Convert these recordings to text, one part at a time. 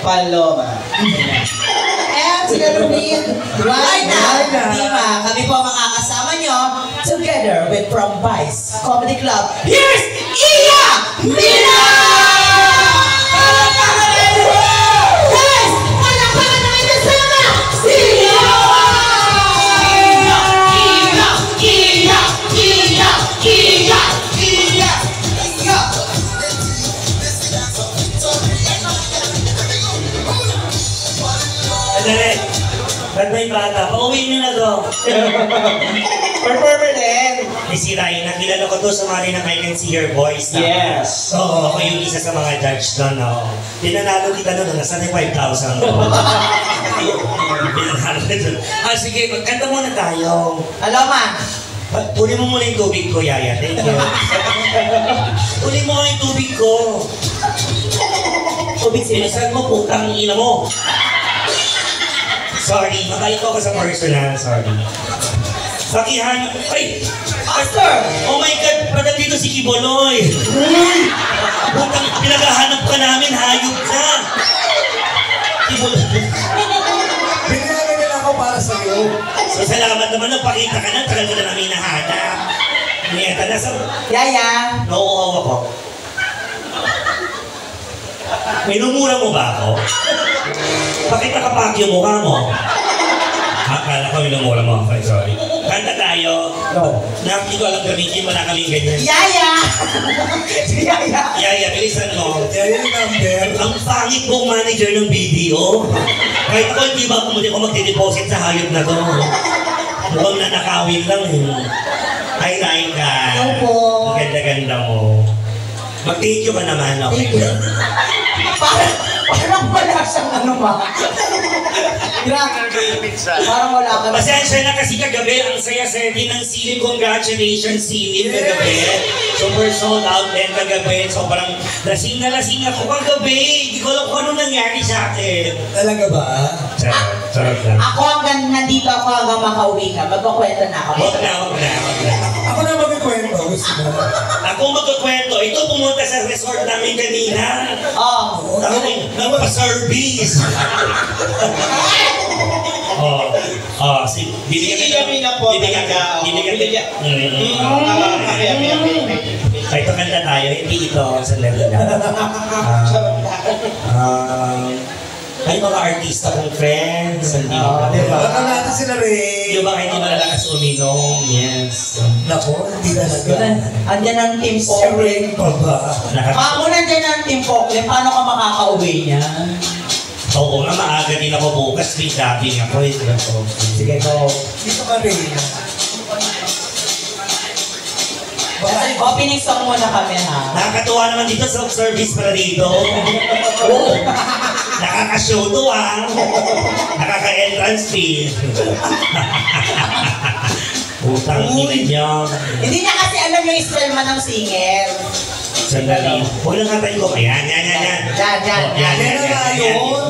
Paloma. And together with Raina Dima. Kami po makakasama nyo together with From Vice Comedy Club. Here's Iya Mina! Guys, palakpakan namin kasama si Iya! Ba't may bata? Pauwi nyo na to. Performer din. May si Ryan, nakilala ko to sa mga ng I Can See Your Voice. Yes. Oo, ako yung isa sa mga judge doon. Pinanalo kita doon, nasa 5,000. Pinanalo kita doon. Sige, magkanta muna tayo. Paloma. Uli mo muna yung tubig ko, Yaya. Thank you. Uli mo yung tubig ko. Tubig sinasan mo, putang ina mo. Sorry, makalit ako sa personal. Sorry. Pakihan. Ay! Master! Oh my God! Pagkat dito si Kiboloy! Uy! Putang pinagahanap ka namin, hayop ka! Kiboloy. Binigyan nila ako para sa'yo. So salamat naman, nagpakita ka na, tagal ko na namin nahanap. Niyata na sa... Yaya! Nauuhaw ako. Minumura mo ba ako? Bakit nakapaki yung mukha mo? Akala ko minumura mo ako. Sorry. Kanta tayo. No. Hindi ko alam gamitin mo na kaming ganyan. Yaya! Yaya! Yaya, bilisan mo. Kaya yung number. Ang pangit mong manager ng video. Kahit ako hindi ba kung magde-deposit sa hayop na to. Mukhang nanakawin lang eh. Ay, nain ka. Hello po. Ang ganda-ganda mo. Mag-thank you ka naman, okay? Parang wala siyang ano ma. Parang wala ka na. Pasensya na kasi kagabi, ang saya-saya din ng silid. Congratulations, silid kagabi. Super sold out din kagabi. Sobrang lasing na lasing ako kagabi. Hindi ko alam kung ano nangyari sa akin. Talaga ba? Sarap lang. Ako hanggang nandito ako hanggang makauwi ka. Magkukwento na ako. Huwag na. Ako na magkikwento. Gusto mo? Ako magkukwento. Ito pumunta sa resort namin kanina. Oh. Nagpa-service. Ay, pakanta tayo. Hindi ito. Sandali lang. Ay, mga artista kong friends. Diba? Baka natin sila rin. Yung mga hindi malalakas uminom. Yes. Nako, hindi talaga. Andyan ang Team Sharing Pokle. pa ba? Kamo nandyan ang Team Pokle. Paano ka makakauwi niya? Oo nga, maaga din ako bukas. May shopping ako. Sige ko. Dito ka rin. Opening song muna kami ha. Nakakatuwa naman dito, self-service para dito. Nakaka-show to Nakaka-entrance fee. Putang ina niya. Hindi niya kasi alam yung style man ng singer. Sandali. Huwag lang natin ko. Ayan. Yan.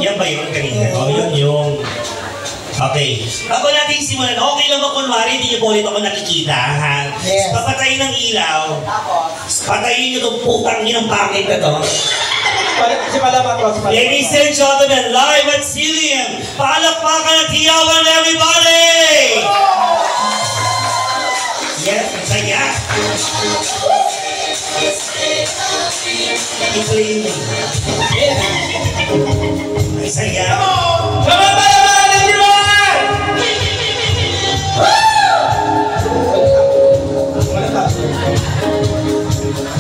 Yan ba yun kanina? Yun. Okay. Bago natin simulan, okay lang ba kunwari, hindi niyo po ulit ako nakikita, ha? Yes. Papatayin ng ilaw. Tapos? Patayin niyo itong putang inang pangit na to. Si Palama ko. Ladies and gentlemen, live at Cilium, palakpakan at hiyawan everybody! Yes, ang saya. It's leaving. Ang saya. Come on, palakpakan everyone!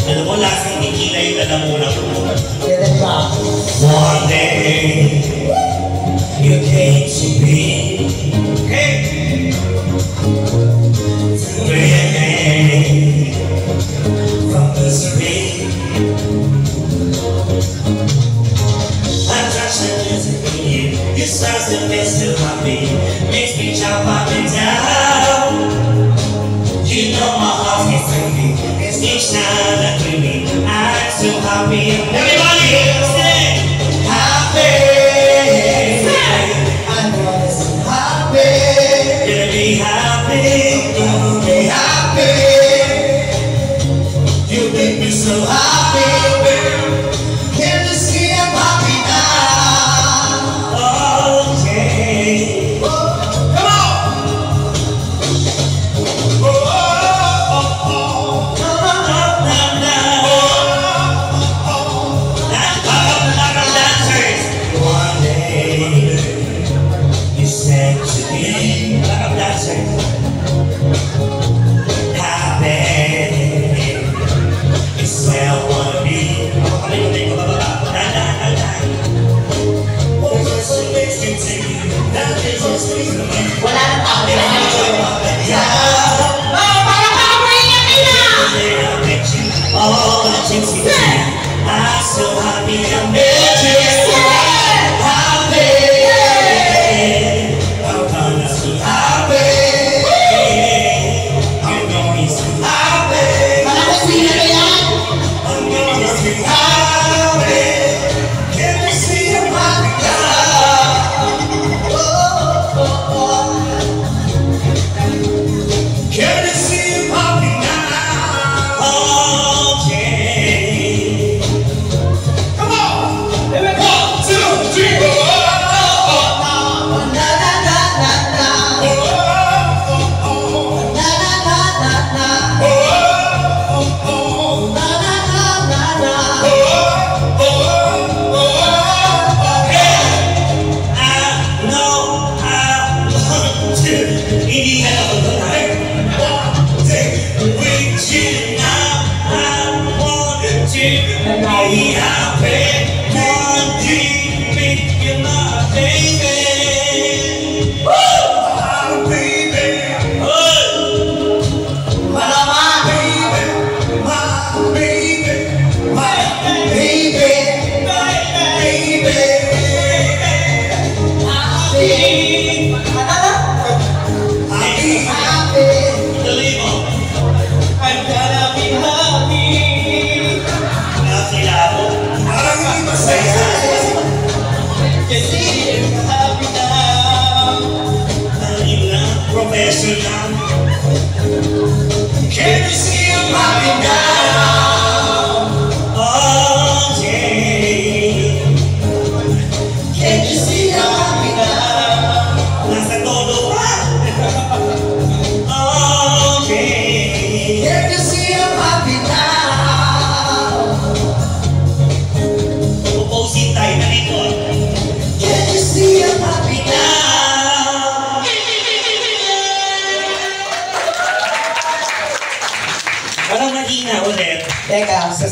Alam mo, lasang tequila yung lalamunan mo. One day, you came to me. Hey! Today, from the street, I touched the music in you.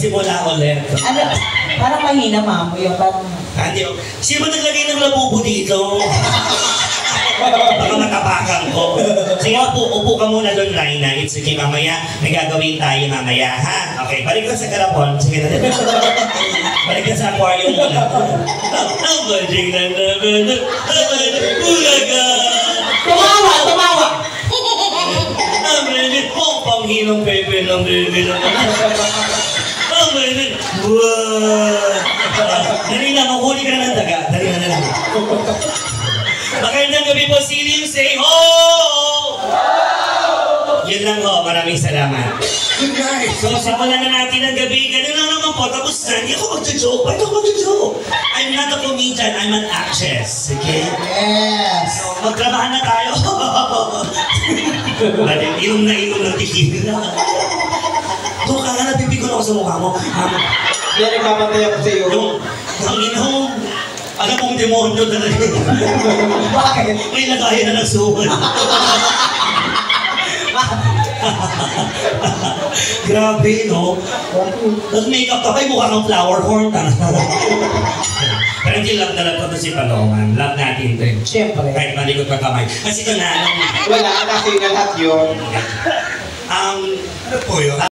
magsimula ulit. Ano, parang mahina, ma'am. Yung parang... Hindi, sino ba naglagay ng labubo dito? Baka matapakan ko. Sige, upo ka muna doon, Raina. It's okay, mamaya. May gagawin tayo mamaya, ha? Okay, balik ka sa karapon. Sige na. Balik ka sa aquarium muna. Ang bading na naman. Ulaga! Tumawa! Tumawa! Ang bading po, panghinong bebe ng bebe na. Ang bading. Wow! Dali na, maghuli ka na ng daga. Dali na. Magandang gabi po, Silim. Say ho! Yun lang ho. Maraming salamat. Good night. So, simulan na natin ang gabi. Ganun lang naman po. Tapos na. Hindi ako mag-joke. Ba't ako mag-joke? I'm not a comedian. I'm an actress. Okay? Yes! Magtrabahan na tayo. Baling inom ng tequila. Doon ka nga, napipigon ako sa mukha mo. Yan, nagpapatay ako sa iyo. Ang inong. Alam mong demonyo talaga. Bakit? May lagayan na ng suman. Grabe, no? Tapos makeup ka kayo, mukha kang flower horn. Pero hindi love na love ko si Palongan. Love natin ito. Siyempre. Kahit malikot pa kamay. Kasi ito na, Wala, kasi na lahat yun. ano po yun?